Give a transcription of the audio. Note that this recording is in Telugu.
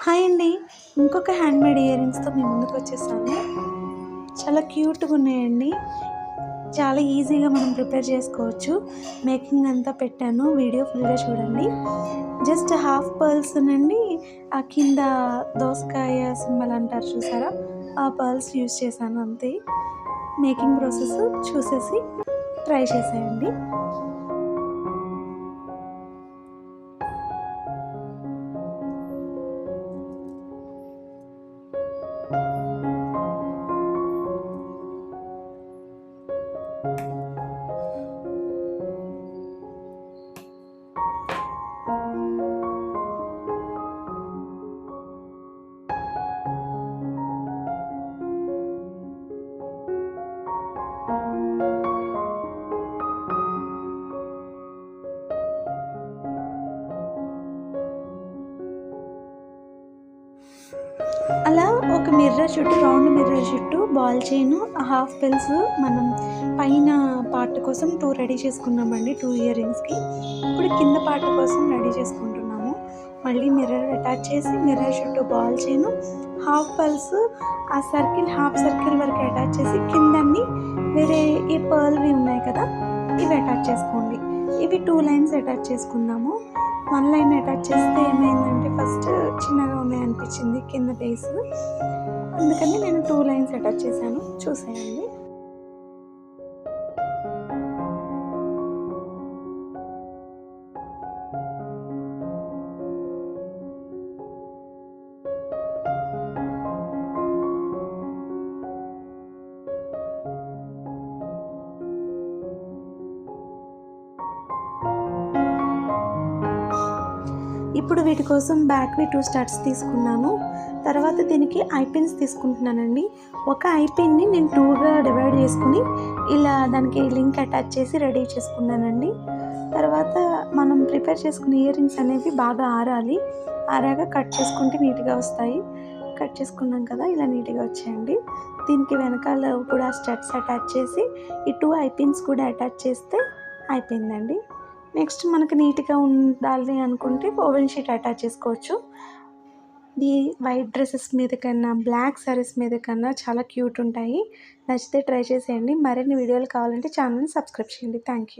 హాయ్ అండి. ఇంకొక హ్యాండ్‌మేడ్ ఇయర్ రింగ్స్‌తో మీ ముందుకొచ్చేసాను. చాలా క్యూట్‌గా ఉన్నాయండి. చాలా ఈజీగా మనం ప్రిపేర్ చేసుకోవచ్చు. మేకింగ్ అంతా పెట్టాను. వీడియో ఫుల్‌గా చూడండి. జస్ట్ హాఫ్ పర్ల్స్‌నండి కింద దోసకాయ సింబల్ అంటారు చూసారా? ఆ పర్ల్స్ యూజ్ చేశాను అంతే. మేకింగ్ ప్రాసెస్ చూసేసి ట్రై చేసేయండి. అలా ఒక మిర్రర్ చుట్టూ రౌండ్ మిర్రర్ చుట్టూ బాల్ చైను, హాఫ్ బెల్స్ మనం పైన పార్ట్ కోసం 2 రెడీ చేసుకున్నామండి 2 ఇయర్ రింగ్స్‌కి. ఇప్పుడు కింద పార్ట్ కోసం రెడీ చేసుకుంటున్నాము. మళ్ళీ మిర్రర్ అటాచ్ చేసి మిర్రర్ చుట్టూ బాల్ చైను, హాఫ్ పల్స్ ఆ సర్కిల్ హాఫ్ సర్కిల్ వరకు అటాచ్ చేసి కిందన్ని వేరే ఈ పర్ల్‌వి ఉన్నాయి కదా! ఇవి అటాచ్ చేసుకోండి. ఇవి 2 లైన్స్ అటాచ్ చేసుకుందాము. 1 లైన్ అటాచ్ చేస్తే ఏమైందంటే ఫస్ట్ చిన్నగా ఉన్నాయనిపించింది కింద బేస్. అందుకని నేను 2 లైన్స్ అటాచ్ చేశాను. చూసేయండి. ఇప్పుడు వీటి కోసం బ్యాక్‌వి 2 స్టడ్స్ తీసుకున్నాను. తర్వాత దీనికి ఐ పిన్స్ తీసుకుంటున్నానండి. ఒక ఐ పిన్‌ని నేను 2గా డివైడ్ చేసుకొని ఇలా దానికి లింక్ అటాచ్ చేసి రెడీ చేసుకున్నానండి. తర్వాత మనం ప్రిపేర్ చేసుకున్న ఇయర్ రింగ్స్ అనేవి బాగా ఆరాలి. ఆరాక కట్ చేసుకుంటే నీట్‌గా వస్తాయి. కట్ చేసుకున్నాం కదా! ఇలా నీట్‌గా వచ్చాయండి. దీనికి వెనకాల కూడా స్టడ్స్ అటాచ్ చేసి ఈ 2 ఐ పిన్స్ కూడా అటాచ్ చేస్తే అయిపోయిందండి. నెక్స్ట్ మనకు నీట్‌గా ఉండాలి అనుకుంటే ఓవెన్ షీట్ అటాచ్ చేసుకోవచ్చు. ఈ వైట్ డ్రెసెస్ మీద కన్నా, బ్లాక్ సారీస్ మీద కన్నా చాలా క్యూట్ ఉంటాయి. నచ్చితే ట్రై చేసేయండి. మరిన్ని వీడియోలు కావాలంటే ఛానల్‌ని సబ్స్క్రైబ్ చేయండి. Thank you.